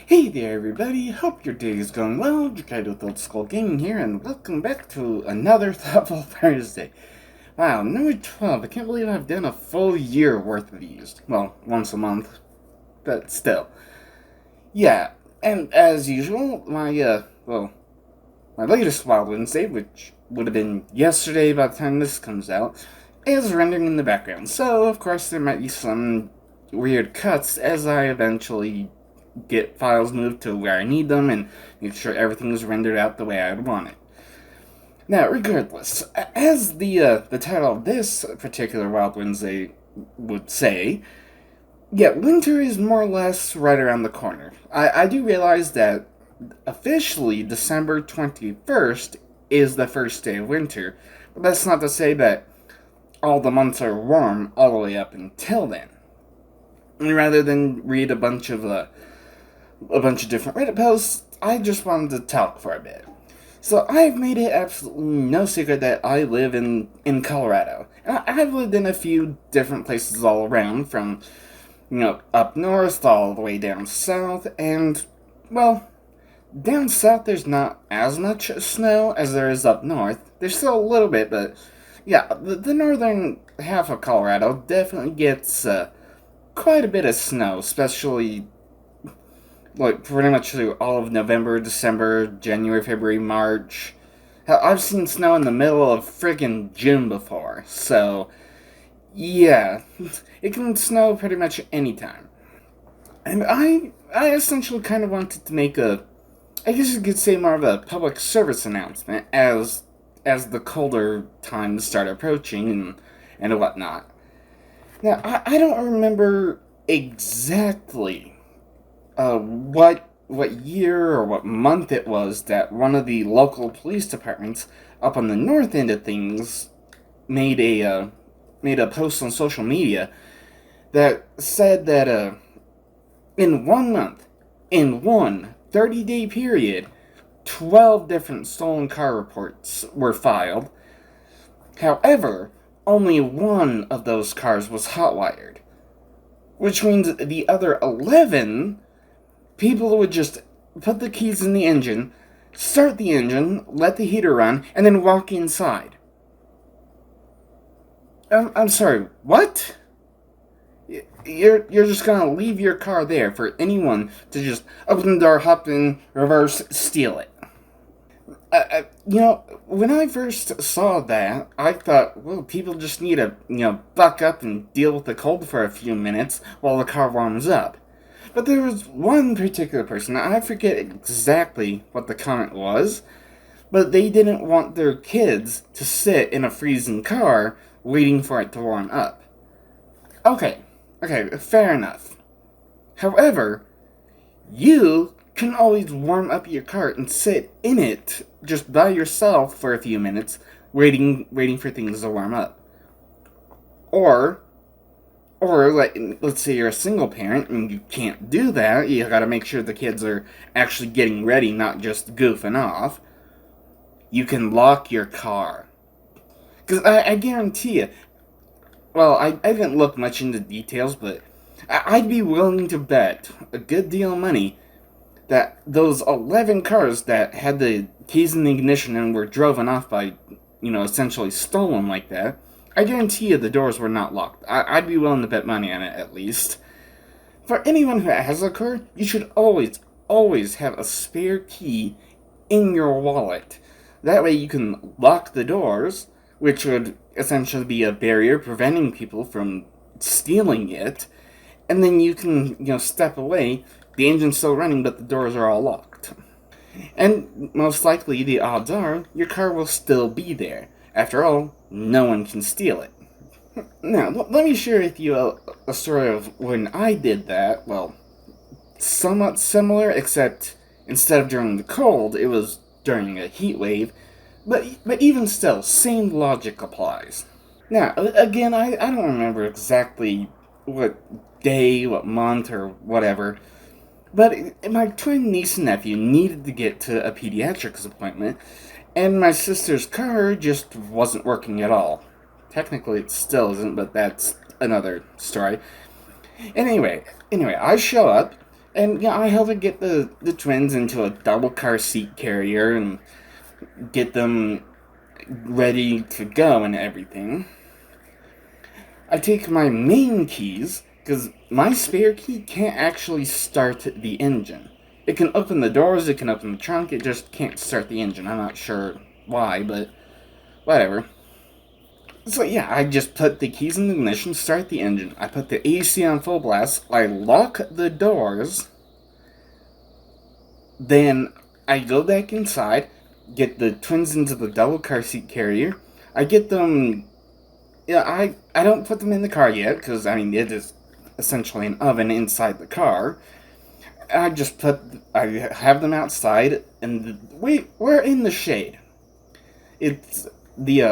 Hey there everybody, hope your day is going well. Jackado with Old Skull Gaming here, and welcome back to another Thoughtful Thursday. Wow, number 12, I can't believe I've done a full year worth of these. Well, once a month, but still. Yeah, and as usual, my latest Wild Wednesday, which would have been yesterday by the time this comes out, is rendering in the background. So, of course, there might be some weird cuts as I eventually get files moved to where I need them and make sure everything is rendered out the way I would want it. Now, regardless, as the title of this particular Wild Wednesday would say, yeah, winter is more or less right around the corner. I do realize that officially December 21st is the first day of winter, but that's not to say that all the months are warm all the way up until then. And rather than read a bunch of different Reddit posts, I just wanted to talk for a bit. So I've made it absolutely no secret that I live in Colorado. And I've lived in a few different places all around, from, up north all the way down south, and, well, down south there's not as much snow as there is up north. There's still a little bit, but, yeah, the northern half of Colorado definitely gets quite a bit of snow, especially pretty much through all of November, December, January, February, March. Hell, I've seen snow in the middle of friggin' June before, so yeah, it can snow pretty much any time. And I essentially kind of wanted to make I guess you could say more of a public service announcement as the colder times start approaching and whatnot. Now, I don't remember exactly what year or what month it was that one of the local police departments up on the north end of things made a post on social media that said that in 1 month, in one 30-day period, 12 different stolen car reports were filed. However, only one of those cars was hotwired, which means the other 11 people would just put the keys in the engine, start the engine, let the heater run, and then walk inside. I'm sorry, what? You're just gonna leave your car there for anyone to just open the door, hop in, reverse, steal it. When I first saw that, I thought, well, people just need to, buck up and deal with the cold for a few minutes while the car warms up. But there was one particular person, I forget exactly what the comment was, but they didn't want their kids to sit in a freezing car waiting for it to warm up. Okay, fair enough. However, you can always warm up your car and sit in it just by yourself for a few minutes, waiting for things to warm up. Or let's say you're a single parent and you can't do that. You gotta make sure the kids are actually getting ready, not just goofing off. You can lock your car. Because I guarantee you, well, I didn't look much into details, but I'd be willing to bet a good deal of money that those 11 cars that had the keys in the ignition and were driven off by, essentially stolen like that, I guarantee you the doors were not locked. I'd be willing to bet money on it, at least. For anyone who has a car, you should always have a spare key in your wallet. That way you can lock the doors, which would essentially be a barrier preventing people from stealing it, and then you can, step away. The engine's still running, but the doors are all locked. And most likely, the odds are, your car will still be there. After all, no one can steal it. Now, let me share with you a story of when I did that. Well, somewhat similar, except instead of during the cold, it was during a heat wave. But even still, same logic applies. Now, again, I don't remember exactly what day, what month, or whatever, but my twin niece and nephew needed to get to a pediatrics appointment, and my sister's car just wasn't working at all. Technically, it still isn't, but that's another story. Anyway, I show up, And yeah, I helped her get the twins into a double car seat carrier and get them ready to go and everything. I take my main keys, because my spare key can't actually start the engine. It can open the doors, it can open the trunk, it just can't start the engine. I'm not sure why, but whatever. So yeah, I just put the keys in the ignition, start the engine. I put the AC on full blast, I lock the doors, then I go back inside, get the twins into the double car seat carrier. I get them. Yeah, I don't put them in the car yet because I mean it is essentially an oven inside the car. I have them outside, and we're in the shade. It's the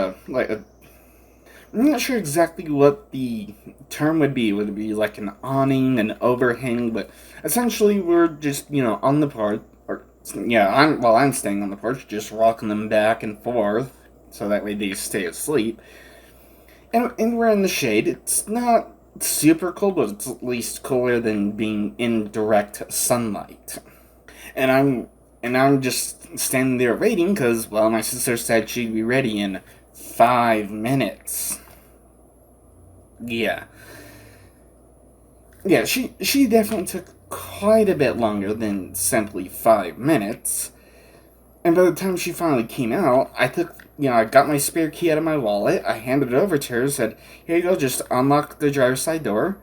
I'm not sure exactly what the term would be. Would it be like an awning, an overhang? But essentially, we're just on the porch, or yeah, I'm staying on the porch, just rocking them back and forth, so that way they stay asleep. And we're in the shade. It's not super cold, but it's at least cooler than being in direct sunlight. And I'm just standing there waiting because, well, my sister said she'd be ready in 5 minutes. Yeah. Yeah, she definitely took quite a bit longer than simply 5 minutes. And by the time she finally came out, I got my spare key out of my wallet, I handed it over to her, said, here you go, just unlock the driver's side door,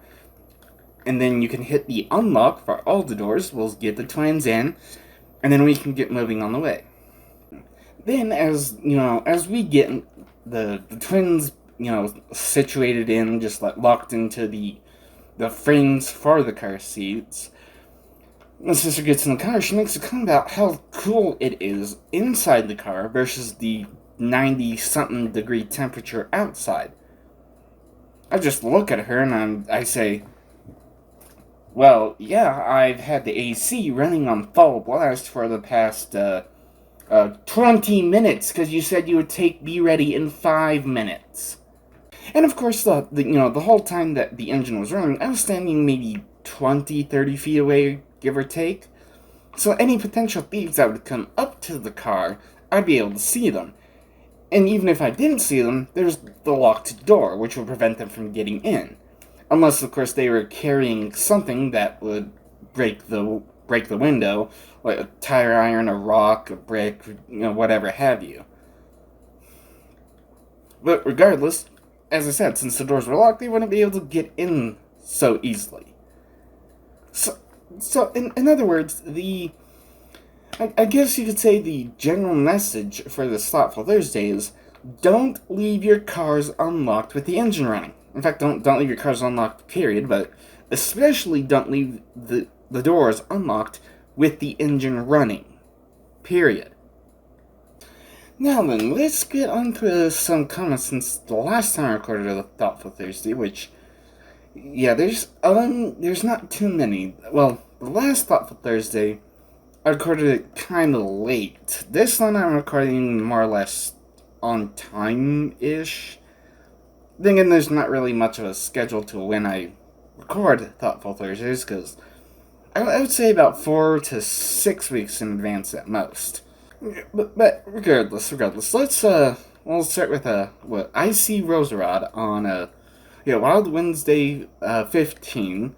and then you can hit the unlock for all the doors, we'll get the twins in, and then we can get moving on the way. Then, as we get the twins, situated in, just like locked into the frames for the car seats, my sister gets in the car, she makes a comment about how cool it is inside the car versus the 90-something degree temperature outside. I just look at her and I say, well, yeah, I've had the AC running on full blast for the past 20 minutes because you said you would be ready in 5 minutes. And of course, the whole time that the engine was running, I was standing maybe 20, 30 feet away, give or take. So any potential thieves that would come up to the car, I'd be able to see them. And even if I didn't see them, there's the locked door, which would prevent them from getting in. Unless, of course, they were carrying something that would break the window, like a tire iron, a rock, a brick, whatever have you. But regardless, as I said, since the doors were locked, they wouldn't be able to get in so easily. So in other words, I guess you could say the general message for this Thoughtful Thursday is don't leave your cars unlocked with the engine running. In fact, don't leave your cars unlocked, period, but especially don't leave the doors unlocked with the engine running, period. Now then, let's get on to some comments since the last time I recorded a Thoughtful Thursday, which, yeah, there's not too many. Well, the last Thoughtful Thursday, I recorded it kind of late. This one I'm recording more or less on time-ish. Then again, there's not really much of a schedule to when I record Thoughtful Thursdays, because I would say about 4 to 6 weeks in advance at most. But regardless, we'll start with what I see Roserod on Wild Wednesday 15.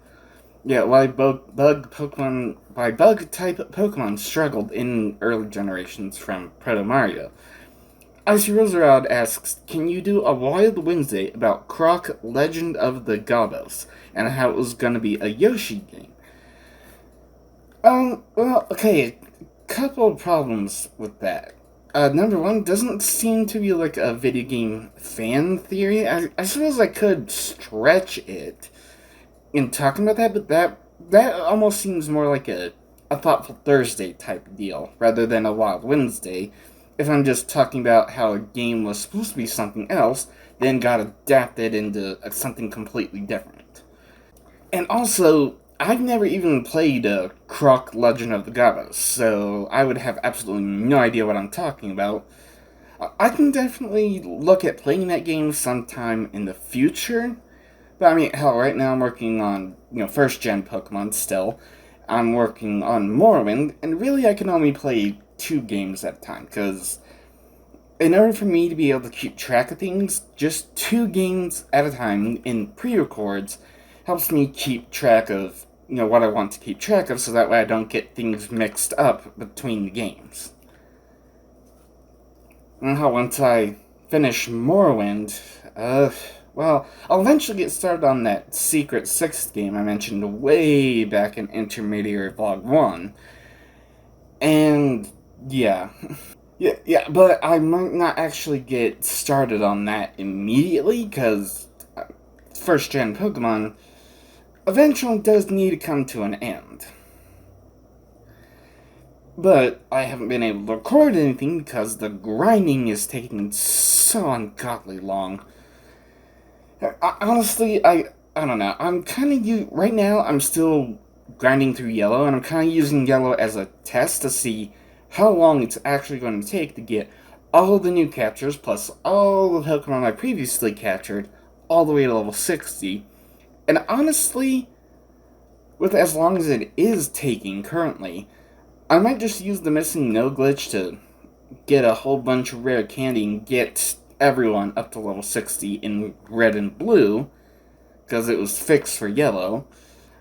Yeah, why bug type Pokemon struggled in early generations from Proto Mario. I see Roserod asks, can you do a Wild Wednesday about Croc Legend of the Gobos and how it was gonna be a Yoshi game? Well, okay, couple of problems with that. Number one, doesn't seem to be like a video game fan theory. I suppose I could stretch it in talking about that, but that almost seems more like a Thoughtful Thursday type deal, rather than a Wild Wednesday, if I'm just talking about how a game was supposed to be something else, then got adapted into something completely different. And also, I've never even played Croc Legend of the Gobos, so I would have absolutely no idea what I'm talking about. I can definitely look at playing that game sometime in the future, but I mean, hell, right now I'm working on, First Gen Pokemon still, I'm working on Morrowind, and really I can only play 2 games at a time, because in order for me to be able to keep track of things, just 2 games at a time in pre-records helps me keep track of, what I want to keep track of, so that way I don't get things mixed up between the games. And how once I finish Morrowind, well, I'll eventually get started on that secret 6th game I mentioned way back in Intermediary Vlog 1. And, yeah. Yeah, but I might not actually get started on that immediately, because First Gen Pokemon eventually does need to come to an end. But I haven't been able to record anything because the grinding is taking so ungodly long. Honestly, I don't know. I'm kind of right now. I'm still grinding through yellow, and I'm kind of using yellow as a test to see how long it's actually going to take to get all the new captures plus all the Pokemon I previously captured all the way to level 60. And honestly, with as long as it is taking currently, I might just use the missing no glitch to get a whole bunch of rare candy and get everyone up to level 60 in red and blue, because it was fixed for yellow.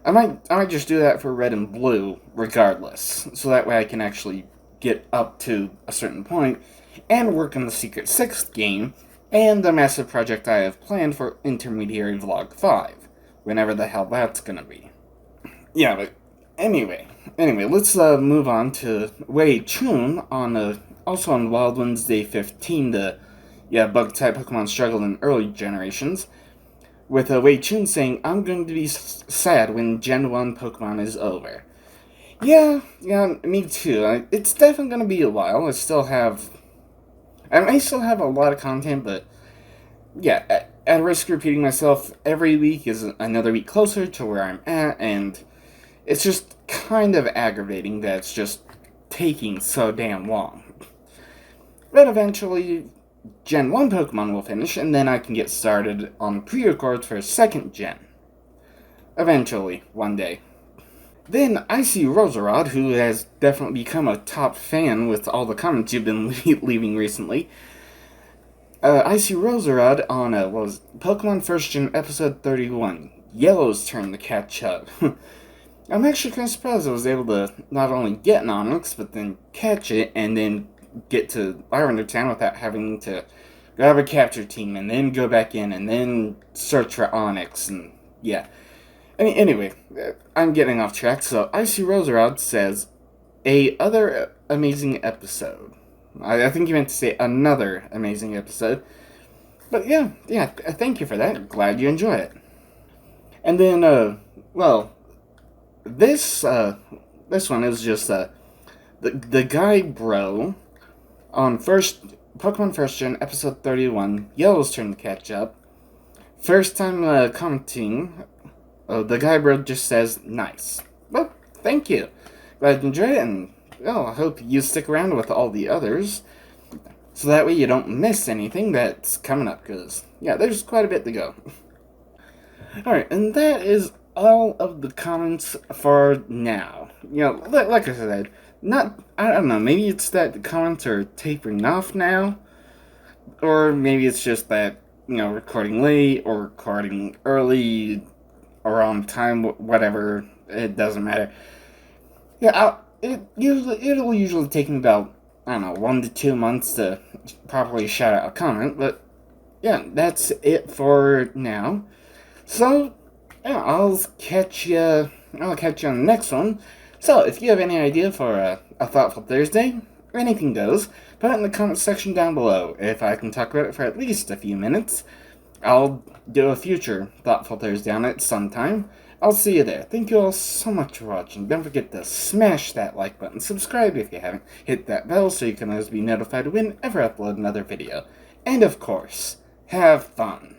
I might just do that for red and blue regardless, so that way I can actually get up to a certain point and work on the Secret 6th game and the massive project I have planned for Intermediary Vlog 5, whenever the hell that's gonna be. Yeah, but anyway, let's move on to Wei Chun on also on Wild Wednesday 15. The bug type Pokemon struggled in early generations, with Wei Chun saying, "I'm going to be sad when Gen 1 Pokemon is over." Yeah, me too. It's definitely going to be a while. I may still have a lot of content, but yeah, at risk of repeating myself, every week is another week closer to where I'm at, and it's just kind of aggravating that it's just taking so damn long. But eventually, Gen 1 Pokemon will finish, and then I can get started on pre-records for 2nd Gen. Eventually, one day. Then I see Roserod, who has definitely become a top fan with all the comments you've been leaving recently. I see Roserod on, Pokemon First Gen Episode 31. Yellow's turn to catch up. I'm actually kind of surprised I was able to not only get an Onix, but then catch it, and then get to Lavender Town without having to grab a capture team, and then go back in, and then search for Onix, and yeah. Anyway, I'm getting off track, so Icy Roserod says, a other amazing episode. I think you meant to say another amazing episode. But yeah, thank you for that. Glad you enjoy it. And then, this one is just the guy bro on Pokemon First Gen Episode 31. Yellow's turn to catch up. First time commenting. The guy bro just says nice. Well, thank you. Glad you enjoyed it, and I hope you stick around with all the others, so that way you don't miss anything that's coming up. Because there's quite a bit to go. Alright, and that is all of the comments for now. Like I said, I don't know, maybe it's that the comments are tapering off now, or maybe it's just that, recording late or recording early or on time, whatever, it doesn't matter. It'll usually take me about, I don't know, 1 to 2 months to properly shout out a comment, but that's it for now. So, I'll catch you on the next one. So, if you have any idea for a Thoughtful Thursday, anything goes, put it in the comment section down below. If I can talk about it for at least a few minutes, I'll do a future Thoughtful Thursday on it sometime. I'll see you there. Thank you all so much for watching. Don't forget to smash that like button, subscribe if you haven't, hit that bell so you can always be notified whenever I upload another video. And of course, have fun.